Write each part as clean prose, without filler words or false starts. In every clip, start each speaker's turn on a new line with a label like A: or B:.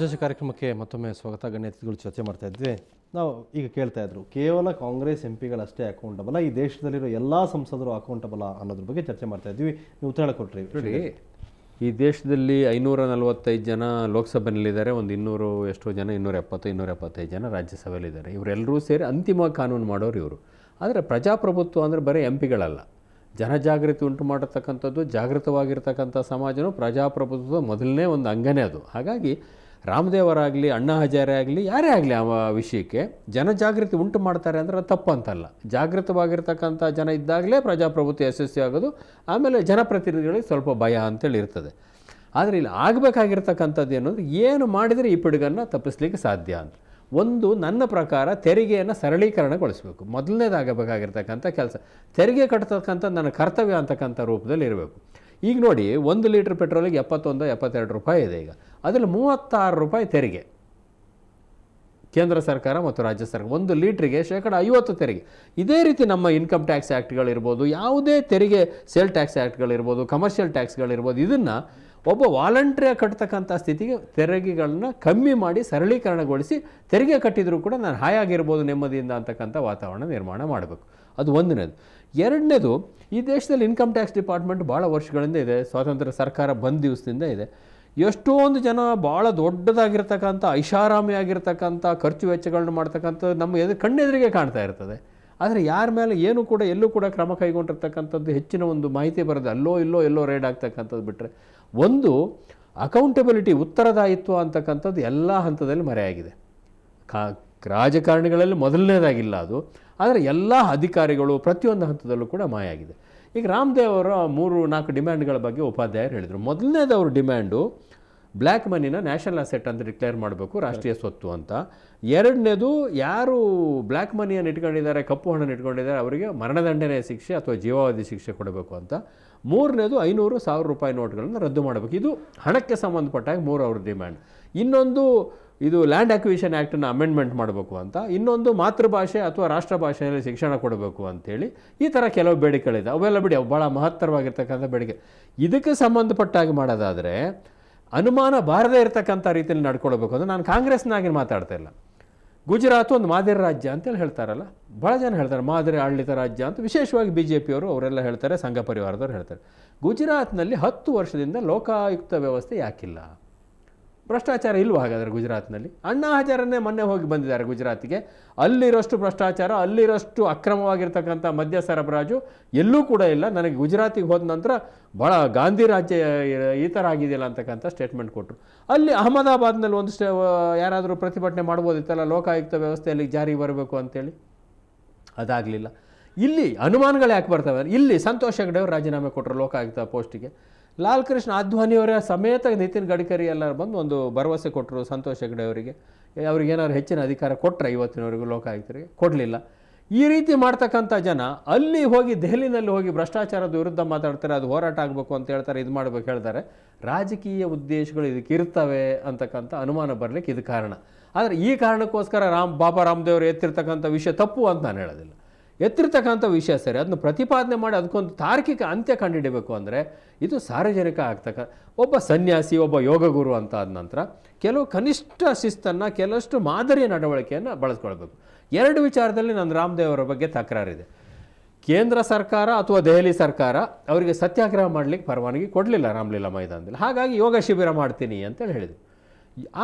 A: ವಿಶೇಷ ಕಾರ್ಯಕ್ರಮಕ್ಕೆ ಮತ್ತೊಮ್ಮೆ ಸ್ವಾಗತ. ಗಣ್ಯ ಅತಿಥಿಗಳು ಚರ್ಚೆ ಮಾಡ್ತಾ ಇದ್ವಿ. ನಾವು ಈಗ ಕೇಳ್ತಾ ಇದ್ರು, ಕೇವಲ ಕಾಂಗ್ರೆಸ್ ಎಂಪಿಗಳಷ್ಟೇ ಅಕೌಂಟಬಲ್, ಈ ದೇಶದಲ್ಲಿರೋ ಎಲ್ಲ ಸಂಸದರು ಅಕೌಂಟಬಲ್ ಅನ್ನೋದ್ರ ಬಗ್ಗೆ ಚರ್ಚೆ ಮಾಡ್ತಾ ಇದ್ವಿ. ನೀವು ಉತ್ತರ ಕೊಟ್ರಿ.
B: ನೋಡಿ, ಈ ದೇಶದಲ್ಲಿ 545 ಜನ ಲೋಕಸಭೆಯಲ್ಲಿದ್ದಾರೆ, ಒಂದು 200 ಎಷ್ಟೋ ಜನ 275 ಜನ ರಾಜ್ಯಸಭೆಯಲ್ಲಿದ್ದಾರೆ. ಇವರೆಲ್ಲರೂ ಸೇರಿ ಅಂತಿಮವಾಗಿ ಕಾನೂನು ಮಾಡೋರು ಇವರು. ಆದರೆ ಪ್ರಜಾಪ್ರಭುತ್ವ ಅಂದರೆ ಬರೀ ಎಂಪಿಗಳಲ್ಲ, ಜನಜಾಗೃತಿ ಉಂಟು ಮಾಡತಕ್ಕಂಥದ್ದು, ಜಾಗೃತವಾಗಿರ್ತಕ್ಕಂಥ ಸಮಾಜನೂ ಪ್ರಜಾಪ್ರಭುತ್ವದ ಮೊದಲನೇ ಒಂದು ಅಂಗನೇ ಅದು. ಹಾಗಾಗಿ ರಾಮದೇವರಾಗಲಿ, ಅಣ್ಣಾ ಹಜಾರೆ ಆಗಲಿ, ಯಾರೇ ಆಗಲಿ ಆ ವಿಷಯಕ್ಕೆ ಜನಜಾಗೃತಿ ಉಂಟು ಮಾಡ್ತಾರೆ ಅಂದರೆ ಅದು ತಪ್ಪು ಅಂತಲ್ಲ. ಜಾಗೃತವಾಗಿರ್ತಕ್ಕಂಥ ಜನ ಇದ್ದಾಗಲೇ ಪ್ರಜಾಪ್ರಭುತ್ವ ಯಶಸ್ವಿ ಆಗೋದು. ಆಮೇಲೆ ಜನಪ್ರತಿನಿಧಿಗಳಿಗೆ ಸ್ವಲ್ಪ ಭಯ ಅಂತೇಳಿ ಇರ್ತದೆ. ಆದರೆ ಇಲ್ಲಿ ಆಗಬೇಕಾಗಿರ್ತಕ್ಕಂಥದ್ದು ಏನಂದರೆ, ಏನು ಮಾಡಿದರೆ ಈ ಪಿಡುಗನ್ನು ತಪ್ಪಿಸ್ಲಿಕ್ಕೆ ಸಾಧ್ಯ ಅಂತ. ಒಂದು, ನನ್ನ ಪ್ರಕಾರ ತೆರಿಗೆಯನ್ನು ಸರಳೀಕರಣಗೊಳಿಸಬೇಕು. ಮೊದಲನೇದಾಗಬೇಕಾಗಿರ್ತಕ್ಕಂಥ ಕೆಲಸ ತೆರಿಗೆ ಕಟ್ಟತಕ್ಕಂಥ ನನ್ನ ಕರ್ತವ್ಯ ಅಂತಕ್ಕಂಥ ರೂಪದಲ್ಲಿ ಇರಬೇಕು. ಈಗ ನೋಡಿ, 1 ಲೀಟ್ರ್ ಪೆಟ್ರೋಲಿಗೆ 71-72 ರೂಪಾಯಿ ಇದೆ. ಈಗ ಅದರಲ್ಲಿ 36 ರೂಪಾಯಿ ತೆರಿಗೆ ಕೇಂದ್ರ ಸರ್ಕಾರ ಮತ್ತು ರಾಜ್ಯ ಸರ್ಕಾರ. 1 ಲೀಟ್ರಿಗೆ 50% ತೆರಿಗೆ. ಇದೇ ರೀತಿ ನಮ್ಮ ಇನ್ಕಮ್ ಟ್ಯಾಕ್ಸ್ ಆ್ಯಕ್ಟ್ಗಳಿರ್ಬೋದು, ಯಾವುದೇ ತೆರಿಗೆ, ಸೇಲ್ ಟ್ಯಾಕ್ಸ್ ಆ್ಯಕ್ಟ್ಗಳಿರ್ಬೋದು, ಕಮರ್ಷಿಯಲ್ ಟ್ಯಾಕ್ಸ್ಗಳಿರ್ಬೋದು, ಇದನ್ನು ಒಬ್ಬ ವಾಲಂಟ್ರಿಯಾಗಿ ಕಟ್ತಕ್ಕಂಥ ಸ್ಥಿತಿಗೆ ತೆರಿಗೆಗಳನ್ನ ಕಮ್ಮಿ ಮಾಡಿ ಸರಳೀಕರಣಗೊಳಿಸಿ ತೆರಿಗೆ ಕಟ್ಟಿದರೂ ಕೂಡ ನಾನು ಹಾಯಾಗಿರ್ಬೋದು ನೆಮ್ಮದಿಯಿಂದ ಅಂತಕ್ಕಂಥ ವಾತಾವರಣ ನಿರ್ಮಾಣ ಮಾಡಬೇಕು. ಅದು ಒಂದನೇದು. ಎರಡನೇದು, ಈ ದೇಶದಲ್ಲಿ ಇನ್ಕಮ್ ಟ್ಯಾಕ್ಸ್ ಡಿಪಾರ್ಟ್ಮೆಂಟ್ ಭಾಳ ವರ್ಷಗಳಿಂದ ಇದೆ, ಸ್ವಾತಂತ್ರ್ಯ ಸರ್ಕಾರ ಬಂದ ದಿವಸದಿಂದ ಇದೆ. ಎಷ್ಟೊಂದು ಜನ ಭಾಳ ದೊಡ್ಡದಾಗಿರ್ತಕ್ಕಂಥ ಐಷಾರಾಮಿಯಾಗಿರ್ತಕ್ಕಂಥ ಖರ್ಚು ವೆಚ್ಚಗಳನ್ನ ಮಾಡ್ತಕ್ಕಂಥ ನಮ್ಮ ಕಣ್ಣೆದುರಿಗೆ ಕಾಣ್ತಾ ಇರ್ತದೆ. ಆದರೆ ಯಾರ ಮೇಲೆ ಏನೂ ಕೂಡ ಎಲ್ಲೂ ಕೂಡ ಕ್ರಮ ಕೈಗೊಂಡಿರ್ತಕ್ಕಂಥದ್ದು ಹೆಚ್ಚಿನ ಒಂದು ಮಾಹಿತಿ ಬರೋದು ಅಲ್ಲೋ ಎಲ್ಲೋ ರೇಡ್ ಆಗ್ತಕ್ಕಂಥದ್ದು ಬಿಟ್ಟರೆ, ಒಂದು ಅಕೌಂಟಬಿಲಿಟಿ, ಉತ್ತರದಾಯಿತ್ವ ಅಂತಕ್ಕಂಥದ್ದು ಎಲ್ಲ ಹಂತದಲ್ಲಿ ಮರೆಯಾಗಿದೆ. ರಾಜಕಾರಣಿಗಳಲ್ಲಿ ಮೊದಲನೇದಾಗಿಲ್ಲ ಅದು, ಆದರೆ ಎಲ್ಲ ಅಧಿಕಾರಿಗಳು ಪ್ರತಿಯೊಂದು ಹಂತದಲ್ಲೂ ಕೂಡ ಮಾಯಾಗಿದೆ. ಈಗ ರಾಮದೇವ್ ಅವರ 3-4 ಡಿಮ್ಯಾಂಡ್ಗಳ ಬಗ್ಗೆ ಉಪಾಧ್ಯಾಯರು ಹೇಳಿದರು. ಮೊದಲನೇದು ಅವ್ರ ಡಿಮ್ಯಾಂಡು ಬ್ಲ್ಯಾಕ್ ಮನಿನ ನ್ಯಾಷನಲ್ ಅಸೆಟ್ ಅಂತ ಡಿಕ್ಲೇರ್ ಮಾಡಬೇಕು, ರಾಷ್ಟ್ರೀಯ ಸ್ವತ್ತು ಅಂತ. ಎರಡನೇದು, ಯಾರು ಬ್ಲ್ಯಾಕ್ ಮನಿಯನ್ನು ಇಟ್ಕೊಂಡಿದ್ದಾರೆ, ಕಪ್ಪು ಹಣವನ್ನು ಇಟ್ಕೊಂಡಿದ್ದಾರೆ, ಅವರಿಗೆ ಮರಣದಂಡನೆ ಶಿಕ್ಷೆ ಅಥವಾ ಜೀವಾವಧಿ ಶಿಕ್ಷೆ ಕೊಡಬೇಕು ಅಂತ. ಮೂರನೇದು, 500-1000 ರೂಪಾಯಿ ನೋಟ್ಗಳನ್ನು ರದ್ದು ಮಾಡಬೇಕು. ಇದು ಹಣಕ್ಕೆ ಸಂಬಂಧಪಟ್ಟಾಗ 3 ಅವ್ರ ಡಿಮ್ಯಾಂಡ್. ಇನ್ನೊಂದು, ಇದು ಲ್ಯಾಂಡ್ ಅಕ್ವಿಷನ್ ಆ್ಯಕ್ಟನ್ನು ಅಮೆಂಡ್ಮೆಂಟ್ ಮಾಡಬೇಕು ಅಂತ. ಇನ್ನೊಂದು, ಮಾತೃಭಾಷೆ ಅಥವಾ ರಾಷ್ಟ್ರ ಭಾಷೆಯಲ್ಲಿ ಶಿಕ್ಷಣ ಕೊಡಬೇಕು ಅಂಥೇಳಿ. ಈ ಥರ ಕೆಲವು ಬೇಡಿಕೆಗಳಿದೆ. ಅವೆಲ್ಲ ಬಿಡಿ, ಅವು ಭಾಳ ಮಹತ್ತರವಾಗಿರ್ತಕ್ಕಂಥ ಬೇಡಿಕೆ. ಇದಕ್ಕೆ ಸಂಬಂಧಪಟ್ಟಾಗಿ ಮಾಡೋದಾದರೆ ಅನುಮಾನ ಬಾರದೇ ಇರತಕ್ಕಂಥ ರೀತಿಯಲ್ಲಿ ನಡ್ಕೊಳ್ಬೇಕು ಅಂದರೆ, ನಾನು ಕಾಂಗ್ರೆಸ್ನಾಗಿ ಮಾತಾಡ್ತಾ ಇಲ್ಲ. ಗುಜರಾತ್ ಒಂದು ಮಾದರಿ ರಾಜ್ಯ ಅಂತೇಳಿ ಹೇಳ್ತಾರಲ್ಲ, ಭಾಳ ಜನ ಹೇಳ್ತಾರೆ ಮಾದರಿ ಆಡಳಿತ ರಾಜ್ಯ ಅಂತ. ವಿಶೇಷವಾಗಿ BJP ಅವರು ಅವರೆಲ್ಲ ಹೇಳ್ತಾರೆ, ಸಂಘ ಪರಿವಾರದವ್ರು ಹೇಳ್ತಾರೆ. ಗುಜರಾತ್ನಲ್ಲಿ 10 ವರ್ಷದಿಂದ ಲೋಕಾಯುಕ್ತ ವ್ಯವಸ್ಥೆ ಯಾಕಿಲ್ಲ? ಭ್ರಷ್ಟಾಚಾರ ಇಲ್ವ ಹಾಗಾದರೆ ಗುಜರಾತ್ನಲ್ಲಿ? ಅಣ್ಣಾ ಹಜಾರನ್ನೇ ಮೊನ್ನೆ ಹೋಗಿ ಬಂದಿದ್ದಾರೆ ಗುಜರಾತಿಗೆ. ಅಲ್ಲಿರೋಷ್ಟು ಭ್ರಷ್ಟಾಚಾರ, ಅಲ್ಲಿರೋಷ್ಟು ಅಕ್ರಮವಾಗಿರ್ತಕ್ಕಂಥ ಮದ್ಯ ಸರಬರಾಜು ಎಲ್ಲೂ ಕೂಡ ಇಲ್ಲ. ನನಗೆ ಗುಜರಾತಿಗೆ ಹೋದ ನಂತರ ಭಾಳ ಗಾಂಧಿ ರಾಜ್ಯ ಈ ಥರ ಆಗಿದೆಯಲ್ಲ ಅಂತಕ್ಕಂಥ ಸ್ಟೇಟ್ಮೆಂಟ್ ಕೊಟ್ಟರು. ಅಲ್ಲಿ ಅಹಮದಾಬಾದ್ನಲ್ಲಿ ಒಂದು ಯಾರಾದರೂ ಪ್ರತಿಭಟನೆ ಮಾಡ್ಬೋದಿತ್ತಲ್ಲ, ಲೋಕಾಯುಕ್ತ ವ್ಯವಸ್ಥೆಯಲ್ಲಿ ಜಾರಿಗೆ ಬರಬೇಕು ಅಂತೇಳಿ, ಅದಾಗಲಿಲ್ಲ. ಇಲ್ಲಿ ಅನುಮಾನಗಳು ಯಾಕೆ ಬರ್ತವೆ? ಇಲ್ಲಿ ಸಂತೋಷ್ ಹೆಗ್ಡೆ ಅವರು ರಾಜೀನಾಮೆ ಕೊಟ್ಟರು ಲೋಕಾಯುಕ್ತ ಪೋಸ್ಟಿಗೆ. ಲಾಲ್ ಕೃಷ್ಣ ಅದ್ವಾನಿಯವರ ಸಮೇತ ನಿತಿನ್ ಗಡ್ಕರಿ ಎಲ್ಲರೂ ಬಂದು ಒಂದು ಭರವಸೆ ಕೊಟ್ಟರು ಸಂತೋಷ್ ಹೆಗ್ಡೆ ಅವರಿಗೆ. ಅವ್ರಿಗೇನಾದ್ರು ಹೆಚ್ಚಿನ ಅಧಿಕಾರ ಕೊಟ್ಟರೆ ಇವತ್ತಿನವರೆಗೂ ಲೋಕಾಯುಕ್ತರಿಗೆ ಕೊಡಲಿಲ್ಲ. ಈ ರೀತಿ ಮಾಡ್ತಕ್ಕಂಥ ಜನ ಅಲ್ಲಿ ಹೋಗಿ ದೆಹಲಿನಲ್ಲಿ ಹೋಗಿ ಭ್ರಷ್ಟಾಚಾರದ ವಿರುದ್ಧ ಮಾತಾಡ್ತಾರೆ, ಅದು ಹೋರಾಟ ಆಗಬೇಕು ಅಂತ ಹೇಳ್ತಾರೆ, ಇದು ಮಾಡಬೇಕು ಹೇಳ್ತಾರೆ. ರಾಜಕೀಯ ಉದ್ದೇಶಗಳು ಇದಕ್ಕೆ ಇರ್ತವೆ ಅಂತಕ್ಕಂಥ ಅನುಮಾನ ಬರಲಿಕ್ಕೆ ಇದು ಕಾರಣ. ಆದರೆ ಈ ಕಾರಣಕ್ಕೋಸ್ಕರ ಬಾಬಾ ರಾಮದೇವರು ಎತ್ತಿರ್ತಕ್ಕಂಥ ವಿಷಯ ತಪ್ಪು ಅಂತ ನಾನು ಹೇಳೋದಿಲ್ಲ. ಎತ್ತಿರ್ತಕ್ಕಂಥ ವಿಷಯ ಸರಿ, ಅದನ್ನು ಪ್ರತಿಪಾದನೆ ಮಾಡಿ ಅದಕ್ಕೊಂದು ತಾರ್ಕಿಕ ಅಂತ್ಯ ಕಂಡುಹಿಡಬೇಕು ಅಂದರೆ ಇದು ಸಾರ್ವಜನಿಕ ಒಬ್ಬ ಸನ್ಯಾಸಿ, ಒಬ್ಬ ಯೋಗ ಗುರು ಅಂತ ಆದ ನಂತರ ಕೆಲವು ಕನಿಷ್ಠ ಶಿಸ್ತನ್ನು, ಕೆಲವಷ್ಟು ಮಾದರಿಯ ನಡವಳಿಕೆಯನ್ನು ಬಳಸ್ಕೊಳ್ಬೇಕು. 2 ವಿಚಾರದಲ್ಲಿ ನನ್ನ ರಾಮದೇವ್ ಅವರ ಬಗ್ಗೆ ತಕರಾರಿದೆ. ಕೇಂದ್ರ ಸರ್ಕಾರ ಅಥವಾ ದೆಹಲಿ ಸರ್ಕಾರ ಅವರಿಗೆ ಸತ್ಯಾಗ್ರಹ ಮಾಡಲಿಕ್ಕೆ ಪರವಾನಗಿ ಕೊಡಲಿಲ್ಲ ರಾಮಲೀಲಾ ಮೈದಾನದಲ್ಲಿ. ಹಾಗಾಗಿ ಯೋಗ ಶಿಬಿರ ಮಾಡ್ತೀನಿ ಅಂತೇಳಿ ಹೇಳಿದರು.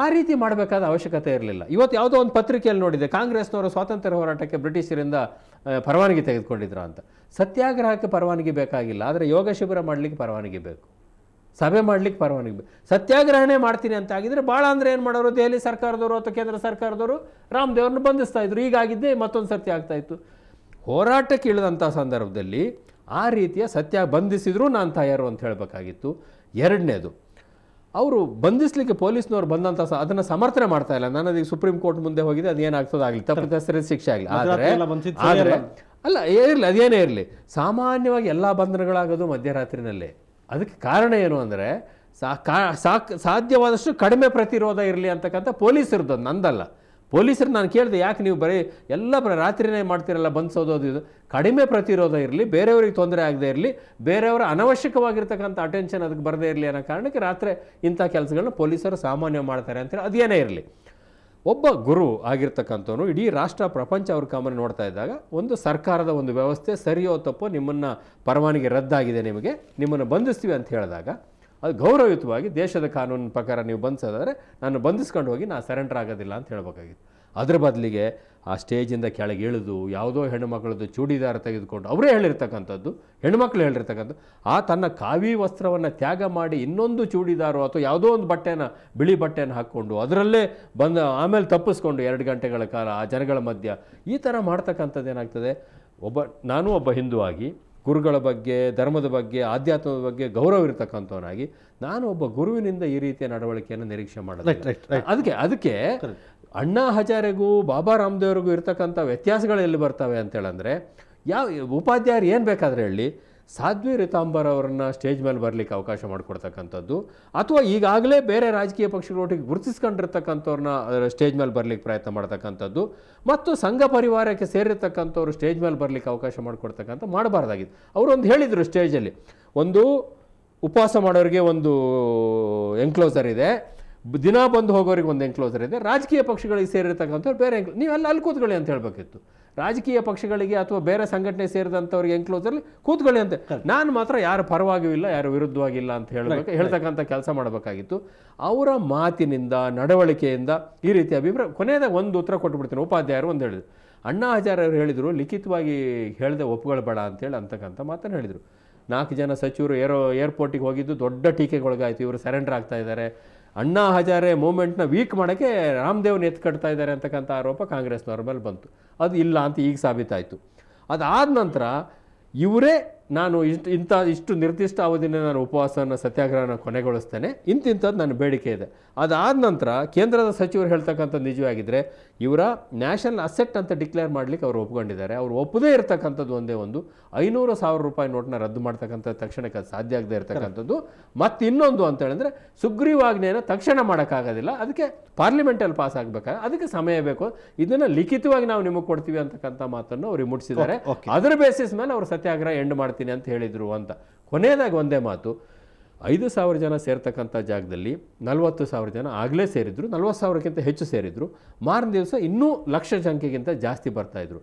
B: ಆ ರೀತಿ ಮಾಡಬೇಕಾದ ಅವಶ್ಯಕತೆ ಇರಲಿಲ್ಲ. ಇವತ್ತು ಯಾವುದೋ ಒಂದು ಪತ್ರಿಕೆಯಲ್ಲಿ ನೋಡಿದೆ, ಕಾಂಗ್ರೆಸ್ನವರು ಸ್ವಾತಂತ್ರ್ಯ ಹೋರಾಟಕ್ಕೆ ಬ್ರಿಟಿಷರಿಂದ ಪರವಾನಗಿ ತೆಗೆದುಕೊಂಡಿದ್ರು ಅಂತ. ಸತ್ಯಾಗ್ರಹಕ್ಕೆ ಪರವಾನಗಿ ಬೇಕಾಗಿಲ್ಲ, ಆದರೆ ಯೋಗ ಶಿಬಿರ ಮಾಡಲಿಕ್ಕೆ ಪರವಾನಗಿ ಬೇಕು, ಸಭೆ ಮಾಡಲಿಕ್ಕೆ ಪರವಾನಗಿ ಬೇಕು. ಸತ್ಯಾಗ್ರಹನೇ ಮಾಡ್ತೀನಿ ಅಂತ ಆಗಿದ್ರೆ ಭಾಳ ಅಂದರೆ ಏನು ಮಾಡೋರು, ದೆಹಲಿ ಸರ್ಕಾರದವರು ಅಥವಾ ಕೇಂದ್ರ ಸರ್ಕಾರದವರು ರಾಮದೇವ್ರನ್ನ ಬಂಧಿಸ್ತಾ ಇದ್ರು. ಹೀಗಾಗಿದ್ದೇ ಮತ್ತೊಂದು ಸರ್ತಿ ಆಗ್ತಾಯಿತ್ತು. ಹೋರಾಟಕ್ಕೆ ಇಳಿದಂಥ ಸಂದರ್ಭದಲ್ಲಿ ಆ ರೀತಿಯ ಸತ್ಯ ಬಂಧಿಸಿದ್ರು ನಾನು ತಯಾರು ಅಂತ ಹೇಳಬೇಕಾಗಿತ್ತು. ಎರಡನೇದು, ಅವರು ಬಂಧಿಸಲಿಕ್ಕೆ ಪೊಲೀಸ್ನವ್ರು ಬಂದಂಥ ಅದನ್ನು ಸಮರ್ಥನೆ ಮಾಡ್ತಾ ಇಲ್ಲ. ನಾನು ಅದಕ್ಕೆ ಸುಪ್ರೀಂ ಕೋರ್ಟ್ ಮುಂದೆ ಹೋಗಿದೆ, ಅದೇನಾಗ್ತದಾಗಲಿ, ತಪ್ಪಿತಸ್ಥರಿಗೆ ಶಿಕ್ಷೆ ಆಗಲಿ. ಆದರೆ ಅಲ್ಲ ಇರಲಿ, ಅದೇನೇ ಇರಲಿ, ಸಾಮಾನ್ಯವಾಗಿ ಎಲ್ಲ ಬಂಧನಗಳಾಗೋದು ಮಧ್ಯರಾತ್ರಿನಲ್ಲೇ. ಅದಕ್ಕೆ ಕಾರಣ ಏನು ಅಂದರೆ, ಸಾಧ್ಯವಾದಷ್ಟು ಕಡಿಮೆ ಪ್ರತಿರೋಧ ಇರಲಿ ಅಂತಕ್ಕಂಥ ಪೊಲೀಸರದ್ದು, ನಂದಲ್ಲ. ಪೊಲೀಸರು ನಾನು ಕೇಳಿದೆ, ಯಾಕೆ ನೀವು ಬರೀ ರಾತ್ರಿನೇ ಮಾಡ್ತೀರಲ್ಲ ಬಂಧಿಸೋದು ಇದು, ಕಡಿಮೆ ಪ್ರತಿರೋಧ ಇರಲಿ, ಬೇರೆಯವ್ರಿಗೆ ತೊಂದರೆ ಆಗದೆ ಇರಲಿ, ಬೇರೆಯವರ ಅನವಶ್ಯಕವಾಗಿರ್ತಕ್ಕಂಥ ಅಟೆನ್ಷನ್ ಅದಕ್ಕೆ ಬರದೇ ಇರಲಿ ಅನ್ನೋ ಕಾರಣಕ್ಕೆ ರಾತ್ರಿ ಇಂಥ ಕೆಲಸಗಳನ್ನ ಪೊಲೀಸರು ಸಾಮಾನ್ಯ ಮಾಡ್ತಾರೆ ಅಂತೇಳಿ ಅದೇನೇ ಇರಲಿ. ಒಬ್ಬ ಗುರು ಆಗಿರ್ತಕ್ಕಂಥವನು ಇಡೀ ರಾಷ್ಟ್ರ ಪ್ರಪಂಚ ಅವ್ರ ಕಾಮನ್ ನೋಡ್ತಾ ಇದ್ದಾಗ ಒಂದು ಸರ್ಕಾರದ ಒಂದು ವ್ಯವಸ್ಥೆ ಸರಿಯೋ ತಪ್ಪೋ ನಿಮ್ಮನ್ನು ಪರವಾನಗಿ ರದ್ದಾಗಿದೆ, ನಿಮ್ಮನ್ನು ಬಂಧಿಸ್ತೀವಿ ಅಂತ ಹೇಳಿದಾಗ ಅದು ಗೌರವಯುತವಾಗಿ ದೇಶದ ಕಾನೂನಿನ ಪ್ರಕಾರ ನೀವು ಬಂಧಿಸೋದಾದರೆ ನಾನು ಬಂಧಿಸ್ಕೊಂಡು ಹೋಗಿ ನಾನು ಸರೆಂಡರ್ ಆಗೋದಿಲ್ಲ ಅಂತ ಹೇಳಬೇಕಾಗಿತ್ತು. ಅದ್ರ ಬದಲಿಗೆ ಆ ಸ್ಟೇಜಿಂದ ಕೆಳಗೆ ಇಳಿದು ಯಾವುದೋ ಹೆಣ್ಣುಮಕ್ಕಳದ್ದು ಚೂಡಿದಾರ ತೆಗೆದುಕೊಂಡು ಅವರೇ ಹೇಳಿರ್ತಕ್ಕಂಥದ್ದು, ಹೆಣ್ಣುಮಕ್ಳು ಹೇಳಿರ್ತಕ್ಕಂಥದ್ದು, ಆ ತನ್ನ ಕಾವಿ ವಸ್ತ್ರವನ್ನು ತ್ಯಾಗ ಮಾಡಿ ಇನ್ನೊಂದು ಚೂಡಿದಾರು ಅಥವಾ ಯಾವುದೋ ಒಂದು ಬಿಳಿ ಬಟ್ಟೆಯನ್ನು ಹಾಕ್ಕೊಂಡು ಅದರಲ್ಲೇ ಆಮೇಲೆ ತಪ್ಪಿಸ್ಕೊಂಡು 2 ಗಂಟೆಗಳ ಕಾಲ ಆ ಜನಗಳ ಮಧ್ಯ ಈ ಥರ ಮಾಡ್ತಕ್ಕಂಥದ್ದು ಏನಾಗ್ತದೆ. ನಾನು ಒಬ್ಬ ಹಿಂದೂ ಆಗಿ ಗುರುಗಳ ಬಗ್ಗೆ, ಧರ್ಮದ ಬಗ್ಗೆ, ಆಧ್ಯಾತ್ಮದ ಬಗ್ಗೆ ಗೌರವ ಇರತಕ್ಕಂಥವನಾಗಿ ನಾನು ಒಬ್ಬ ಗುರುವಿನಿಂದ ಈ ರೀತಿಯ ನಡವಳಿಕೆಯನ್ನು ನಿರೀಕ್ಷೆ ಮಾಡೋದು. ಅದಕ್ಕೆ ಅಣ್ಣಾ ಹಜಾರೆಗೂ ಬಾಬಾ ರಾಮದೇವ್ರಿಗೂ ಇರ್ತಕ್ಕಂಥ ವ್ಯತ್ಯಾಸಗಳು ಎಲ್ಲಿ ಬರ್ತವೆ ಅಂತೇಳಂದರೆ, ಉಪಾಧ್ಯಾಯರು ಏನು ಬೇಕಾದರೆ ಹೇಳಿ ಸಾಧ್ವಿ ರಿತಾಂಬರ್ ಅವರನ್ನು ಸ್ಟೇಜ್ ಮೇಲೆ ಬರಲಿಕ್ಕೆ ಅವಕಾಶ ಮಾಡಿಕೊಡ್ತಕ್ಕಂಥದ್ದು, ಅಥವಾ ಈಗಾಗಲೇ ಬೇರೆ ರಾಜಕೀಯ ಪಕ್ಷಗಳೊಟ್ಟಿಗೆ ಗುರುತಿಸ್ಕೊಂಡಿರ್ತಕ್ಕಂಥವ್ರನ್ನ ಸ್ಟೇಜ್ ಮೇಲೆ ಬರಲಿಕ್ಕೆ ಪ್ರಯತ್ನ ಮಾಡ್ತಕ್ಕಂಥದ್ದು, ಮತ್ತು ಸಂಘ ಪರಿವಾರಕ್ಕೆ ಸೇರಿರ್ತಕ್ಕಂಥವ್ರು ಸ್ಟೇಜ್ ಮೇಲೆ ಬರಲಿಕ್ಕೆ ಅವಕಾಶ ಮಾಡಬಾರ್ದಾಗಿತ್ತು. ಅವರೊಂದು ಹೇಳಿದರು ಸ್ಟೇಜಲ್ಲಿ, ಒಂದು ಉಪವಾಸ ಮಾಡೋರಿಗೆ ಒಂದು ಎನ್ಕ್ಲೋಸರ್ ಇದೆ, ದಿನ ಬಂದು ಹೋಗೋರಿಗೆ ಒಂದು ಎನ್ಕ್ಲೋಸರ್ ಇದೆ, ರಾಜಕೀಯ ಪಕ್ಷಗಳಿಗೆ ಸೇರಿರ್ತಕ್ಕಂಥವ್ರು ಬೇರೆ ನೀವೆಲ್ಲ ಅಲ್ಲಿ ಕೂತ್ಕೊಳ್ಳಿ ಅಂತ ಹೇಳಬೇಕಿತ್ತು. ರಾಜಕೀಯ ಪಕ್ಷಗಳಿಗೆ ಅಥವಾ ಬೇರೆ ಸಂಘಟನೆ ಸೇರಿದಂಥವ್ರಿಗೆ ಎನ್ಕ್ಲೋಸರ್ಲಿ ಕೂತ್ಕೊಳ್ಳಿ ಅಂತ, ನಾನು ಮಾತ್ರ ಯಾರು ಪರವಾಗಿಯೂ ಇಲ್ಲ, ಯಾರು ವಿರುದ್ಧವಾಗಿಲ್ಲ ಅಂತ ಹೇಳ್ತಕ್ಕಂಥ ಕೆಲಸ ಮಾಡಬೇಕಾಗಿತ್ತು. ಅವರ ಮಾತಿನಿಂದ, ನಡವಳಿಕೆಯಿಂದ ಈ ರೀತಿ ಅಭಿಪ್ರಾಯ. ಕೊನೆಯದಾಗ ಒಂದು ಉತ್ತರ ಕೊಟ್ಟುಬಿಡ್ತೀನಿ. ಉಪಾಧ್ಯಾಯರು ಒಂದು ಹೇಳಿದ್ರು, ಅಣ್ಣಾ ಹಜಾರೆ ಅವರು ಹೇಳಿದರು ಲಿಖಿತವಾಗಿ ಹೇಳದೆ ಒಪ್ಕೊಳ್ಬೇಡ ಅಂತೇಳಿ ಅಂತಕ್ಕಂಥ ಮಾತನ್ನು ಹೇಳಿದರು. 4 ಜನ ಸಚಿವರು ಏರ್ಪೋರ್ಟಿಗೆ ಹೋಗಿದ್ದು ದೊಡ್ಡ ಟೀಕೆಗೊಳಗಾಯಿತು. ಇವರು ಸರೆಂಡರ್ ಆಗ್ತಾ ಇದ್ದಾರೆ, ಅಣ್ಣಾ ಹಜಾರೆ ಮೂಮೆಂಟ್ನ ವೀಕ್ ಮಾಡೋಕ್ಕೆ ರಾಮದೇವ್ನ ಎತ್ಕಟ್ತಾ ಇದ್ದಾರೆ ಅಂತಕ್ಕಂಥ ಆರೋಪ ಕಾಂಗ್ರೆಸ್ನವ್ರ ಮೇಲೆ ಬಂತು. ಅದು ಇಲ್ಲ ಅಂತ ಈಗ ಸಾಬೀತಾಯಿತು. ಅದಾದ ನಂತರ ಇವರೇ ನಾನು ಇಷ್ಟು ನಿರ್ದಿಷ್ಟ ಅವಧಿನ ನಾನು ಉಪವಾಸನ ಸತ್ಯಾಗ್ರಹನ ಕೊನೆಗೊಳಿಸ್ತೇನೆ, ಇಂಥದ್ದು ನನ್ನ ಬೇಡಿಕೆ ಇದೆ. ಅದಾದ ನಂತರ ಕೇಂದ್ರದ ಸಚಿವರು ಹೇಳ್ತಕ್ಕಂಥದ್ದು ನಿಜವಾಗಿದ್ದರೆ ಇವರ ನ್ಯಾಷನಲ್ ಅಸೆಟ್ ಅಂತ ಡಿಕ್ಲೇರ್ ಮಾಡಲಿಕ್ಕೆ ಅವರು ಒಪ್ಕೊಂಡಿದ್ದಾರೆ. ಅವರು ಒಪ್ಪದೇ ಇರತಕ್ಕಂಥದ್ದು ಒಂದೇ ಒಂದು 500,000 ರೂಪಾಯಿ ನೋಟ್ನ ರದ್ದು ಮಾಡ್ತಕ್ಕಂಥ ತಕ್ಷಣಕ್ಕೆ ಸಾಧ್ಯ ಆಗದೆ ಇರತಕ್ಕಂಥದ್ದು. ಮತ್ತು ಇನ್ನೊಂದು ಅಂತ ಹೇಳಿದ್ರೆ ಸುಗ್ರೀವಾಜ್ಞೆಯನ್ನು ತಕ್ಷಣ ಮಾಡೋಕ್ಕಾಗೋದಿಲ್ಲ, ಅದಕ್ಕೆ ಪಾರ್ಲಿಮೆಂಟಲ್ಲಿ ಪಾಸ್ ಆಗಬೇಕಾಗ ಅದಕ್ಕೆ ಸಮಯ ಬೇಕು, ಇದನ್ನು ಲಿಖಿತವಾಗಿ ನಾವು ನಿಮಗೆ ಕೊಡ್ತೀವಿ ಅಂತಕ್ಕಂಥ ಮಾತನ್ನು ಅವ್ರಿಗೆ ಮುಟ್ಟಿಸಿದ್ದಾರೆ. ಅದರ ಬೇಸಿಸ್ ಮೇಲೆ ಅವರು ಸತ್ಯಾಗ್ರಹ ಎಂಡ್ ಮಾಡ್ತೀನಿ ಅಂತ ಹೇಳಿದರು ಅಂತ. ಕೊನೆಯದಾಗಿ ಒಂದೇ ಮಾತು, 5,000 ಜನ ಸೇರ್ತಕ್ಕಂಥ ಜಾಗದಲ್ಲಿ 40,000 ಜನ ಆಗಲೇ ಸೇರಿದ್ರು, 40,000ಕ್ಕಿಂತ ಹೆಚ್ಚು ಸೇರಿದ್ರು. ಮಾರನೇ ದಿವಸ ಇನ್ನೂ ಲಕ್ಷ ಸಂಖ್ಯೆಗಿಂತ ಜಾಸ್ತಿ ಬರ್ತಾಯಿದ್ರು.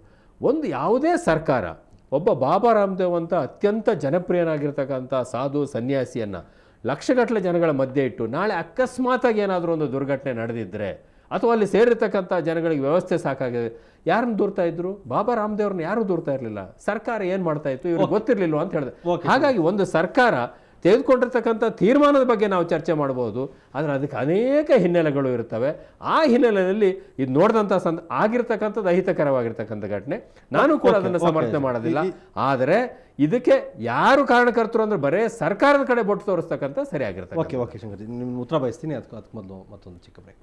B: ಯಾವುದೇ ಸರ್ಕಾರ ಒಬ್ಬ ಬಾಬಾ ರಾಮದೇವ್ ಅಂತ ಅತ್ಯಂತ ಜನಪ್ರಿಯನಾಗಿರ್ತಕ್ಕಂಥ ಸಾಧು ಸನ್ಯಾಸಿಯನ್ನು ಲಕ್ಷಗಟ್ಟಲೆ ಜನಗಳ ಮಧ್ಯೆ ಇಟ್ಟು ನಾಳೆ ಅಕಸ್ಮಾತಾಗಿ ಏನಾದರೂ ಒಂದು ದುರ್ಘಟನೆ ನಡೆದಿದ್ದರೆ ಅಥವಾ ಅಲ್ಲಿ ಸೇರಿರ್ತಕ್ಕಂಥ ಜನಗಳಿಗೆ ವ್ಯವಸ್ಥೆ ಸಾಕಾಗಿದೆ, ಯಾರನ್ನು ದೂರ್ತಾ ಇದ್ರು? ಬಾಬಾ ರಾಮದೇವ್ರನ್ನ ಯಾರೂ ದೂರ್ತಾ ಇರಲಿಲ್ಲ. ಸರ್ಕಾರ ಏನು ಮಾಡ್ತಾ ಇತ್ತು ಇವ್ರಿಗೆ ಗೊತ್ತಿರಲಿಲ್ಲ ಅಂತ ಹೇಳಿದೆ. ಹಾಗಾಗಿ ಒಂದು ಸರ್ಕಾರ ತೆಗೆದುಕೊಂಡಿರ್ತಕ್ಕಂಥ ತೀರ್ಮಾನದ ಬಗ್ಗೆ ನಾವು ಚರ್ಚೆ ಮಾಡ್ಬೋದು, ಆದರೆ ಅದಕ್ಕೆ ಅನೇಕ ಹಿನ್ನೆಲೆಗಳು ಇರ್ತವೆ. ಆ ಹಿನ್ನೆಲೆಯಲ್ಲಿ ಇದು ನೋಡಿದಂಥ ಆಗಿರ್ತಕ್ಕಂಥದ್ದು ಅಹಿತಕರವಾಗಿರ್ತಕ್ಕಂಥ ಘಟನೆ. ನಾನು ಕೂಡ ಅದನ್ನು ಸಮರ್ಥನೆ ಮಾಡೋದಿಲ್ಲ. ಆದರೆ ಇದಕ್ಕೆ ಯಾರು ಕಾರಣಕರ್ತರು ಅಂದ್ರೆ ಬರೇ ಸರ್ಕಾರದ ಕಡೆ ಬೊಟ್ಟು ತೋರಿಸ್ತಕ್ಕಂಥ ಸರಿಯಾಗಿರ್ತದೆ.
A: ಓಕೆ ಶಂಕರ್, ನಿಮ್ಮ ಉತ್ತರ ಬಯಸ್ತೀನಿ. ಅದಕ್ಕೆ ಮೊದಲು ಮತ್ತೊಂದು ಚಿಕ್ಕ ಬ್ರೇಕ್.